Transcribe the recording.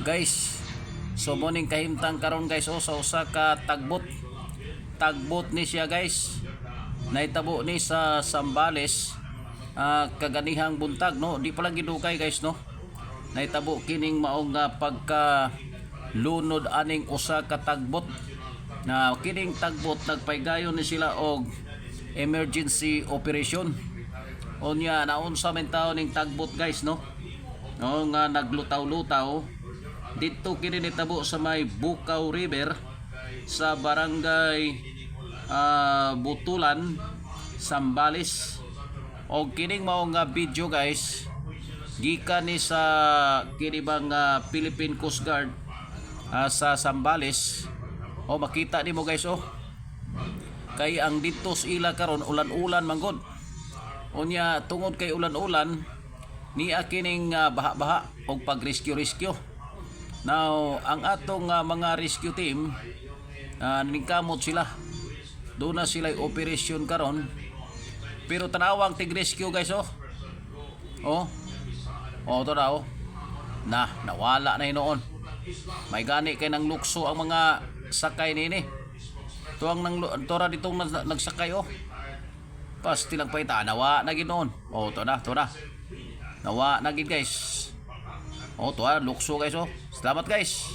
Guys, so morning kahimtang karon guys sa usa ka tagbot ni siya guys. Naitabo ni sa Zambales kaganihang buntag no. Di pala gidugay guys no. Naitabo kining maong pagka lunod aning usa ka tagbot. Na kining tagbot nagpaygayon ni sila og emergency operation. Unya naunsa men taon ning tagbot guys no. No nga naglutaw-lutaw dito kini nitabo sa may Bukaw River sa barangay Butulan, Zambales. O kining mao nga video guys gikan ni sa kini bang Philippine Coast Guard sa Zambales. O makita nimo guys kay ang dito sa ila karon ulan-ulan manggod. Unya tungod kay ulan-ulan ni kining baha-baha og pag-rescue. Now ang atong mga rescue team ningkamot sila. Doon na sila operasyon karon. Pero tanawang tig-rescue guys to daw. Nawala na hinoon. May gani kay nang lukso ang mga sakay nini. Tuang nang tora ditong nagsakay pas tilang paita nawa na ginoon. To na. Nawa na gid guys. To lukso guys Salamat guys.